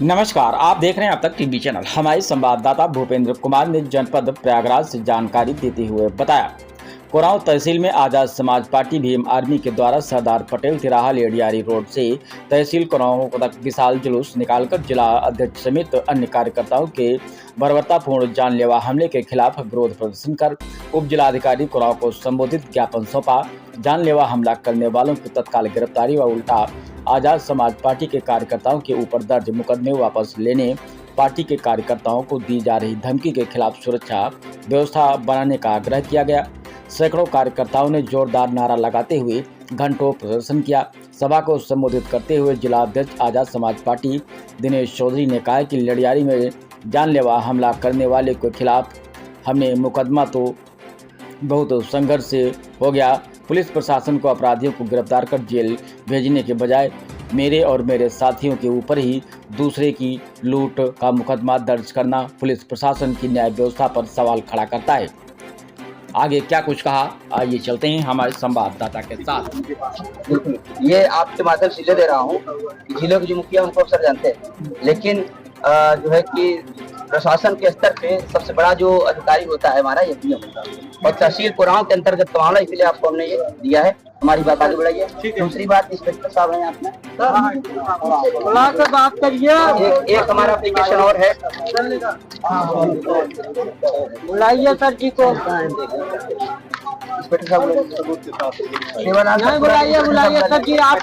नमस्कार, आप देख रहे हैं अब तक टीवी चैनल। हमारे संवाददाता भूपेंद्र कुमार ने जनपद प्रयागराज से जानकारी देते हुए बताया, कोरांव तहसील में आजाद समाज पार्टी भीम आर्मी के द्वारा सरदार पटेल तिराहा लेडियारी रोड से तहसील कोरांव तक विशाल जुलूस निकालकर जिला अध्यक्ष समेत अन्य कार्यकर्ताओं के बर्बरतापूर्ण जानलेवा हमले के खिलाफ विरोध प्रदर्शन कर उप जिलाधिकारी कोरांव को संबोधित ज्ञापन सौंपा। जानलेवा हमला करने वालों की तत्काल गिरफ्तारी व उल्टा आजाद समाज पार्टी के कार्यकर्ताओं के ऊपर दर्ज मुकदमे वापस लेने, पार्टी के कार्यकर्ताओं को दी जा रही धमकी के खिलाफ सुरक्षा व्यवस्था बनाने का आग्रह किया गया। सैकड़ों कार्यकर्ताओं ने जोरदार नारा लगाते हुए घंटों प्रदर्शन किया। सभा को संबोधित करते हुए जिला अध्यक्ष आजाद समाज पार्टी दिनेश चौधरी ने कहा कि लड़ियारी में जानलेवा हमला करने वाले के खिलाफ हमने मुकदमा तो बहुत संघर्ष से हो गया। पुलिस प्रशासन को अपराधियों को गिरफ्तार कर जेल भेजने के बजाय मेरे और मेरे साथियों के ऊपर ही दूसरे की लूट का मुकदमा दर्ज करना पुलिस प्रशासन की न्याय व्यवस्था पर सवाल खड़ा करता है। आगे क्या कुछ कहा, आइए चलते हैं हमारे संवाददाता के साथ। ये आपके माध्यम से दे रहा हूँ कि जिले के जो मुखिया उनको अक्सर जानते हैं, लेकिन जो है कि प्रशासन के स्तर पे सबसे बड़ा जो अधिकारी होता है हमारा ये डीएम होता है और तहसील कोरांव के अंतर्गत मामला, इसलिए आपको हमने ये दिया है। हमारी बात आगे बढ़ाइए। दूसरी बात, इंस्पेक्टर साहब हैं आपने बुला कर बात करिए। एक हमारा एप्लीकेशन और है, बुलाइए सर जी को। इंस्पेक्टर साहब बुलाइए सर जी आप।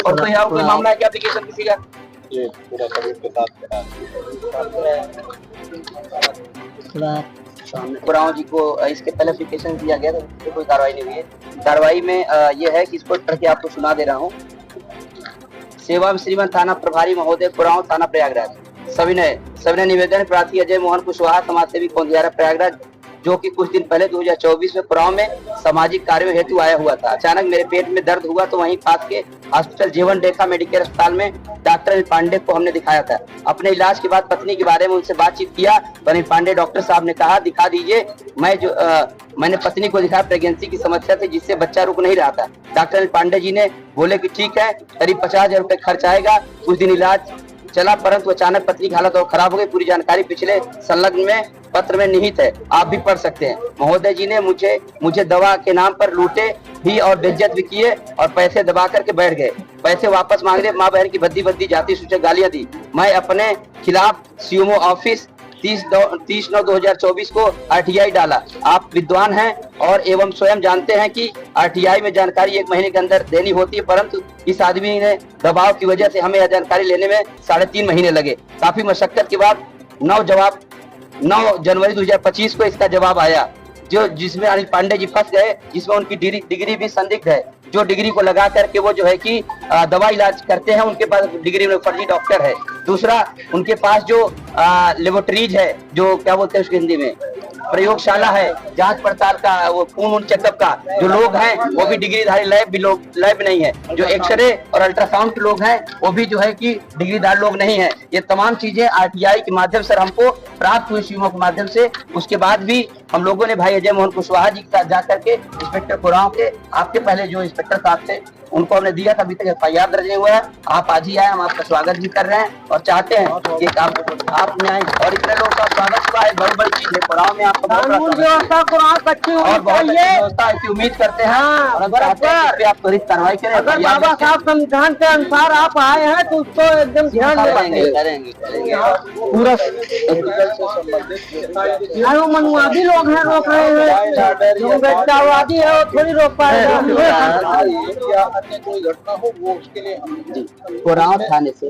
और तो यहाँ कोई मामला है क्या एप्लीकेशन किसी का? कोरांव जी को इसके पहले एप्लीकेशन दिया गया था, कोई कार्रवाई नहीं हुई है। कार्रवाई में ये है कि इसको पढ़ के आपको सुना दे रहा हूँ। सेवा में श्रीमान थाना प्रभारी महोदय कोरांव थाना प्रयागराज सविनय निवेदन प्रार्थी अजय मोहन कुशवाहा समाज सेवी कौंदियारा प्रयागराज, जो कि कुछ दिन पहले 2024 में कोरांव में सामाजिक कार्यों हेतु आया हुआ था। अचानक मेरे पेट में दर्द हुआ तो वहीं पास के हॉस्पिटल जीवन रेखा मेडिकल अस्पताल में डॉक्टर अनिल पांडे को हमने दिखाया था। अपने इलाज के बाद पत्नी के बारे में उनसे बातचीत किया तो अनिल पांडे डॉक्टर साहब ने कहा दिखा दीजिए। मैंने पत्नी को दिखाया, प्रेगनेंसी की समस्या थी जिससे बच्चा रुक नहीं रहा था। डॉक्टर अनिल पांडे जी ने बोले कि ठीक है, करीब 50,000 रुपए खर्च आएगा। कुछ दिन इलाज चला, परंतु अचानक पत्नी की हालत और खराब हो गई। पूरी जानकारी पिछले संलग्न में पत्र में निहित है, आप भी पढ़ सकते हैं। महोदय जी ने मुझे दवा के नाम पर लूटे भी और बेइज्जत भी किए और पैसे दबा करके बैठ गए। पैसे वापस मांग रहे, माँ बहन की भद्दी जाति सूचक गालियां दी। मैं अपने खिलाफ सीएमओ ऑफिस 30/9/2024 को आरटीआई डाला। आप विद्वान हैं और एवं स्वयं जानते हैं कि आरटीआई में जानकारी 1 महीने के अंदर देनी होती है, परंतु इस आदमी ने दबाव की वजह से हमें यह जानकारी लेने में 3.5 महीने लगे। काफी मशक्कत के बाद 9 जनवरी 2025 को इसका जवाब आया, जिसमें अनिल पांडे जी फंस गए, जिसमें उनकी डिग्री भी संदिग्ध है। जो डिग्री को लगा करके वो जो है कि दवा इलाज करते हैं, उनके पास डिग्री में फर्जी डॉक्टर है। दूसरा, उनके पास जो लेबोरेटरीज है, जो क्या बोलते हैं उसकी हिंदी में, प्रयोगशाला है, जांच पड़ताल का, वो खून चेकअप का जो लोग हैं वो भी डिग्रीधारी लैब नहीं है। जो एक्सरे और अल्ट्रासाउंड के लोग हैं वो भी जो है कि डिग्रीदार लोग नहीं है। ये तमाम चीजें आरटीआई के माध्यम से हमको प्राप्त हुई, सीएमओ के माध्यम से। उसके बाद भी हम लोगों ने भाई अजय मोहन कुशवाहा जी का जाकर के इंस्पेक्टर कोरांव के, आपके पहले जो इंस्पेक्टर साहब थे उनको हमने दिया था, अभी तक FIR दर्ज नहीं हुआ है। आप आज ही आए, हम आपका स्वागत भी कर रहे हैं और चाहते हैं कि आप में आए और इतने लोग का स्वागत हुआ है, बड़ी चीज है। कोरांव में आपका व्यवस्था की उम्मीद करते हैं और आप त्वरित कार्रवाई करें। अगर बाबा साहब संविधान के अनुसार आप आए हैं तो उसको एकदम ध्यान करेंगे पूरा। मनुवादी लोग हैं, रोक रहे हैं, जो व्यक्तिवादी है वो थोड़ी रोक पाएगा। कोई घटना हो वो उसके लिए हम कोरांव थाने से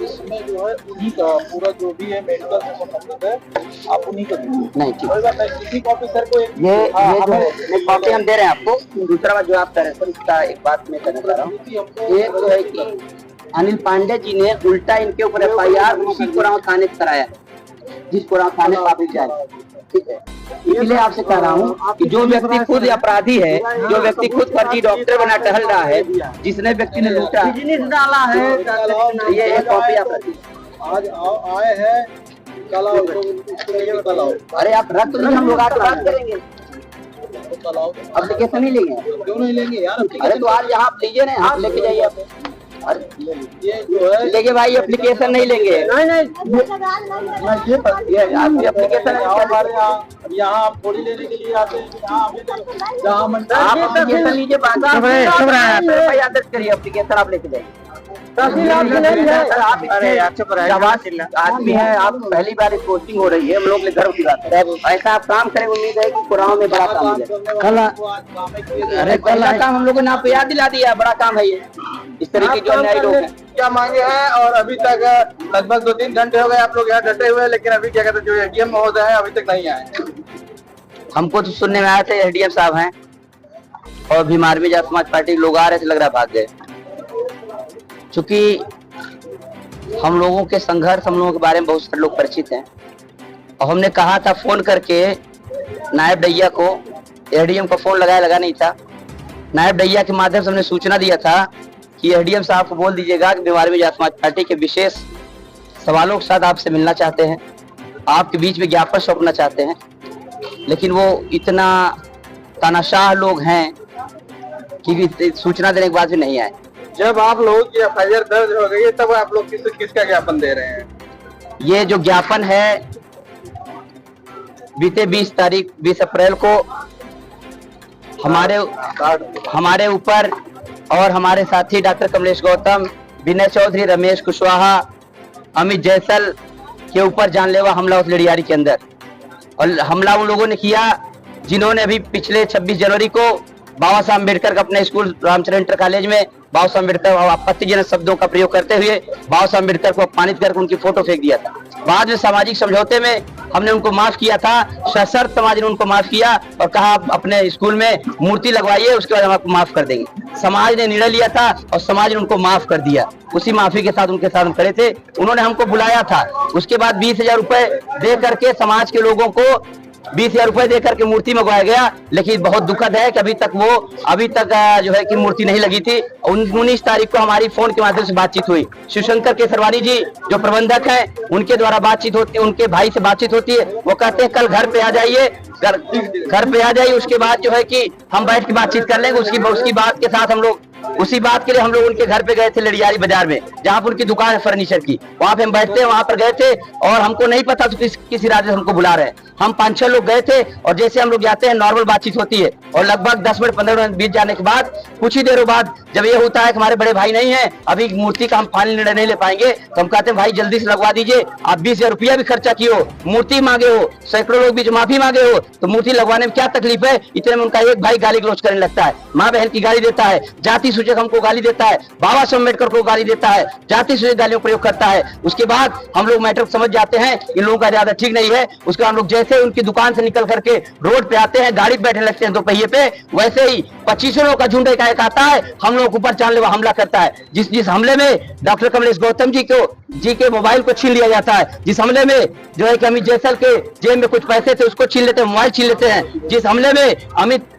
इसमें जो है उन्हीं का पूरा जो भी है मेडिकल से संबंधित है, आप उन्हीं को नहीं, ठीक किसी ऑफिसर को ये जो कॉपी हम दे रहे हैं आपको। दूसरा बात जो आप कह रहे हैं इसका एक बात मैं कहना चाह रहा हूँ, एक जो है कि अनिल पांडे जी ने उल्टा इनके ऊपर FIR उसी कोरांव थाने से कराया, जिस कोरांव थाने आप जाए, ठीक है। इसलिए आपसे कह रहा हूँ कि जो व्यक्ति खुद अपराधी है, जो व्यक्ति खुद फर्जी डॉक्टर बना टहल रहा है, जिसने व्यक्ति ने लूटा डाला है, ये एक कॉपी आप रखिए। आज आए हैं, अरे आप रख तो हम लोग आकर बात करेंगे, एप्लीकेशन ही लेंगे, क्यों नहीं लेंगे यार? अरे तो आज यहाँ आप लीजिए ना, आप लेके जाइए। ये जो है लेकिन भाई एप्लीकेशन नहीं लेंगे। नहीं ये आपकी एप्लीकेशन हमारे यहाँ आप थोड़ी लेने के लिए आते हैं। आप एप्लीकेशन लीजिए, दर्ज करिए, एप्लीकेशन आप लेके जाइए। आदमी है, आप पहली बार पोस्टिंग हो रही है, हम लोग गर्व की बात है। ऐसा आप काम करें, उम्मीद है कि कुरान में बड़ा काम मिले। अरे पहला काम हम लोगों ने आपको याद दिला दिया, बड़ा काम है ये। इस तरीके के अन्यायी लोग क्या मांगे हैं, और अभी तक लगभग 2-3 घंटे हो गए आप लोग यहाँ डटे हुए, लेकिन अभी क्या कहते हैं जो एडीएम महोदय है अभी तक नहीं आए। हमको तो सुनने में आया था एडीएम साहब हैं, और भीम आर्मी जाट समाज पार्टी के लोग आ रहे थे, लग रहा भाग गए। चूंकि हम लोगों के संघर्ष, हम लोगों के बारे में बहुत सारे लोग परिचित हैं, और हमने कहा था फोन करके नायब डैया को, एडीएम को फोन लगा नहीं था। नायब डैया के माध्यम से हमने सूचना दिया था कि एडीएम साहब को बोल दीजिएगा कि भीम आर्मी जाट समाज पार्टी के विशेष सवालों के साथ आपसे मिलना चाहते हैं, आपके बीच में ज्ञापन सौंपना चाहते हैं। लेकिन वो इतना तानाशाह लोग हैं कि सूचना देने के बाद भी नहीं आए। जब आप लोगों की एफआईआर दर्ज हो गई है, तब आप लोग किसका ज्ञापन दे रहे हैं? ये जो ज्ञापन है, बीते 20 अप्रैल को हमारे ऊपर और हमारे साथी डॉक्टर कमलेश गौतम, विनय चौधरी, रमेश कुशवाहा, अमित जैसल के ऊपर जानलेवा हमला उस लड़ियारी के अंदर। और हमला उन लोगों ने किया जिन्होंने अभी पिछले 26 जनवरी को बाबा साहब अम्बेडकर का अपने स्कूल रामचंद्र इंटर कॉलेज में बाबा साहब अम्बेडकर आपत्तिजनक शब्दों का प्रयोग करते हुए बाबा साहब अम्बेडकर को अपमानित करके उनकी फोटो फेंक दिया था। बाद में सामाजिक समझौते में हमने उनको माफ किया था, सशर्त समाज ने उनको माफ किया और कहा आप अपने स्कूल में मूर्ति लगवाइए, उसके बाद हम आपको माफ कर देंगे। समाज ने निर्णय लिया था और समाज ने उनको माफ कर दिया। उसी माफी के साथ उनके साथ हम खड़े थे। उन्होंने हमको बुलाया था, उसके बाद 20,000 रुपए दे करके समाज के लोगों को 20,000 रुपए देकर के मूर्ति मंगवाया गया। लेकिन बहुत दुखद है कि अभी तक जो है कि मूर्ति नहीं लगी थी। 19 तारीख को हमारी फोन के माध्यम से बातचीत हुई। शिवशंकर केसरवानी जी जो प्रबंधक हैं, उनके द्वारा बातचीत होती है, उनके भाई से बातचीत होती है। वो कहते हैं कल घर पे आ जाइए, घर पे आ जाइए, उसके बाद जो है कि हम बैठ के बातचीत कर लेंगे। उसकी बात के साथ हम लोग उसी बात के लिए हम लोग उनके घर पे गए थे, लड़ियारी बाजार में, जहाँ पर उनकी दुकान है फर्नीचर की। वहाँ पे हम बैठते हैं, वहाँ पर गए थे और हमको नहीं पता था किस इरादे से हमको बुला रहे हैं। हम 5-6 लोग गए थे और जैसे हम लोग जाते हैं नॉर्मल बातचीत होती है, और लगभग 10 मिनट 15 मिनट बीत जाने के बाद कुछ ही देरों बाद जब ये होता है कि हमारे बड़े भाई नहीं है, अभी मूर्ति का हम फाइनल निर्णय नहीं ले पाएंगे, तो हम कहते हैं भाई जल्दी से लगवा दीजिए। आप 20,000 रुपया भी खर्चा किए हो, मूर्ति मांगे हो, सैकड़ों लोग भी जो माफी मांगे हो, तो मूर्ति लगवाने में क्या तकलीफ है? इतने में उनका एक भाई गाली गलौज करने लगता है, माँ बहन की गाली देता है, जाति सूचक हमको गाली देता है, बाबा साहब अम्बेडकर को गाली देता है, जाति सूचक गालियों प्रयोग करता है। उसके बाद हम लोग मैटर समझ जाते हैं इन लोगों का इरादा ठीक नहीं है। उसके बाद हम लोग जैसे उनकी दुकान से निकल करके रोड पे आते हैं, गाड़ी पे बैठने लगते हैं 2 पहिए पे, वैसे ही 25 लोगों का झुंड एक आता है, हम लोग ऊपर जानलेवा हमला करता है। जिस हमले में डॉक्टर कमलेश गौतम जी के मोबाइल को छीन लिया जाता है, जिस हमले में जो है कि अमित जैसल के जेब में कुछ पैसे थे उसको छीन लेते हैं, मोबाइल छीन लेते हैं। जिस हमले में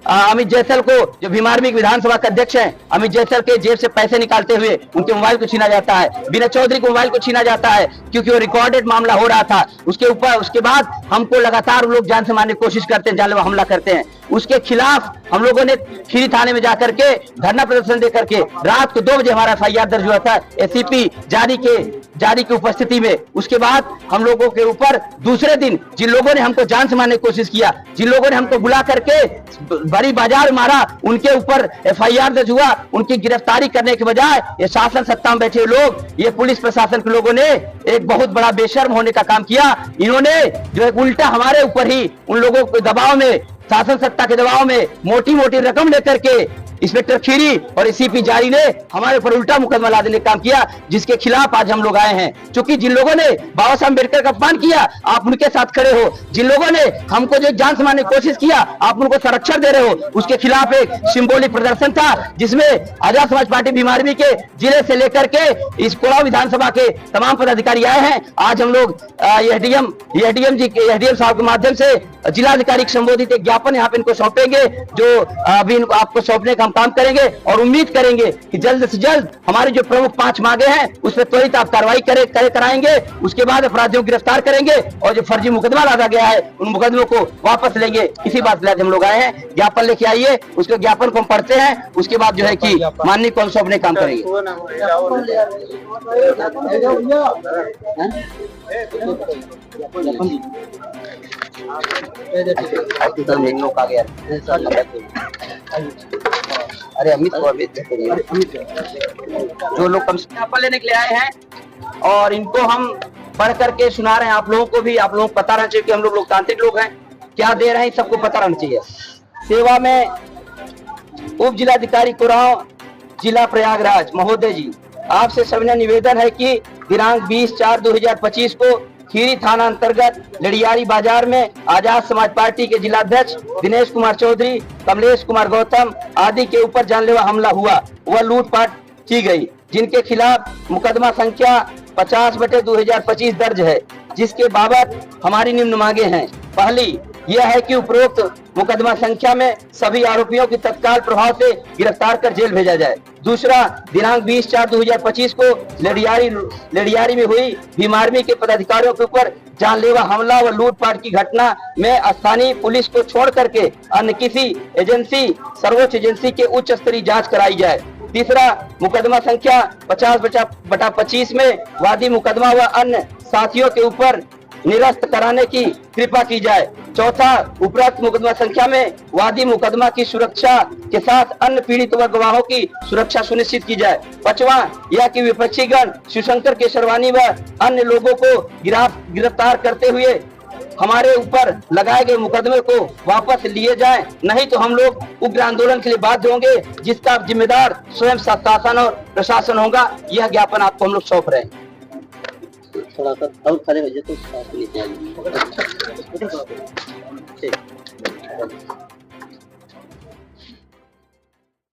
अमित जैसल को, जो भीम आर्मी विधानसभा के अध्यक्ष हैं, अमित जैसल के जेब से पैसे निकालते हुए उनके मोबाइल को छीना जाता है। विनय चौधरी को मोबाइल को छीना जाता है क्योंकि वो रिकॉर्डेड मामला हो रहा था। उसके बाद हमको लगातार लोग जान से मारने की कोशिश करते हैं, जानलेवा हमला करते हैं। उसके खिलाफ हम लोगों ने खीरी थाने में जाकर के धरना प्रदर्शन दे करके रात को 2 बजे हमारा एफआईआर दर्ज हुआ था एसीपी जारी की उपस्थिति में। उसके बाद हम लोगों के ऊपर दूसरे दिन जिन लोगों ने हमको जान से मारने की कोशिश किया, जिन लोगों ने हमको बुला करके बड़ी बाजार मारा, उनके ऊपर एफआईआर दर्ज हुआ। उनकी गिरफ्तारी करने के बजाय ये शासन सत्ता में बैठे लोग, ये पुलिस प्रशासन के लोगों ने एक बहुत बड़ा बेशर्म होने का काम किया। इन्होंने जो है उल्टा हमारे ऊपर ही उन लोगों के दबाव में, शासन सत्ता के दबाव में मोटी रकम लेकर के इंस्पेक्टर खीरी और एसीपी जारी ने हमारे ऊपर उल्टा मुकदमा ला देने का काम किया, जिसके खिलाफ आज हम लोग आए हैं। क्योंकि जिन लोगों ने बाबा साहब अम्बेडकर का अपमान किया, आप उनके साथ खड़े हो। जिन लोगों ने हमको जो जान से मारने की कोशिश किया, आप उनको संरक्षण दे रहे हो। उसके खिलाफ एक सिंबॉलिक प्रदर्शन था जिसमें आजाद समाज पार्टी भीम आर्मी के जिले से लेकर के इस कोलाव विधानसभा के तमाम पदाधिकारी आए हैं। आज हम लोग एडीएम साहब के माध्यम से जिलाधिकारी को संबोधित एक ज्ञापन यहाँ पे इनको सौंपेंगे, जो अभी आपको सौंपने का हम काम करेंगे और उम्मीद करेंगे कि जल्द से जल्द हमारी जो प्रमुख 5 मांगे हैं उस पर त्वरित आप कार्रवाई कराएंगे। उसके बाद अपराधियों को गिरफ्तार करेंगे और जो फर्जी मुकदमा लादा गया है उन मुकदमों को वापस लेंगे। इसी बात से हम लोग आए हैं। ज्ञापन लेके आइए, उसके ज्ञापन को हम पढ़ते हैं, उसके बाद जो है कि माननीय कौंसल अपने काम करेंगे। अरे अमित जो लोग कम ज्ञापन लेने के लिए आए हैं और इनको हम पढ़ करके सुना रहे हैं आप लोगों को भी। आप लोगों को पता रहना चाहिए कि हम लोग लोकतांत्रिक लोग हैं, क्या दे रहे हैं सबको पता रहना चाहिए। सेवा में उप जिलाधिकारी कुराव जिला प्रयागराज महोदय जी, आपसे सविनय निवेदन है कि दिनांक 20/4/2025 को खीरी थाना अंतर्गत लड़ियारी बाजार में आजाद समाज पार्टी के जिलाध्यक्ष दिनेश कुमार चौधरी, कमलेश कुमार गौतम आदि के ऊपर जानलेवा हमला हुआ व लूटपाट की गई, जिनके खिलाफ मुकदमा संख्या 50/2025 दर्ज है, जिसके बाबत हमारी निम्न मांगे हैं। पहली यह है कि उपरोक्त मुकदमा संख्या में सभी आरोपियों की तत्काल प्रभाव से गिरफ्तार कर जेल भेजा जाए। दूसरा, दिनांक 20/4/2025 को लड़ियारी में हुई भीम आर्मी के पदाधिकारियों के ऊपर जानलेवा हमला व लूटपाट की घटना में स्थानीय पुलिस को छोड़ करके अन्य किसी एजेंसी, सर्वोच्च एजेंसी के उच्च स्तरीय जांच कराई जाए। तीसरा, मुकदमा संख्या 50/25 में वादी मुकदमा व अन्य साथियों के ऊपर निरस्त कराने की कृपा की जाए। चौथा, उपरोक्त मुकदमा संख्या में वादी मुकदमा की सुरक्षा के साथ अन्य पीड़ित व गवाहों की सुरक्षा सुनिश्चित की जाए। पांचवा, यह कि विपक्षी गण शिवशंकर केसरवानी व अन्य लोगों को गिरफ्तार करते हुए हमारे ऊपर लगाए गए मुकदमे को वापस लिए जाए, नहीं तो हम लोग उग्र आंदोलन के लिए बाध्य होंगे, जिसका जिम्मेदार स्वयं शासन और प्रशासन होगा। यह ज्ञापन आपको हम लोग सौंप रहे हैं। थोड़ा सा और खड़े हो जाए तो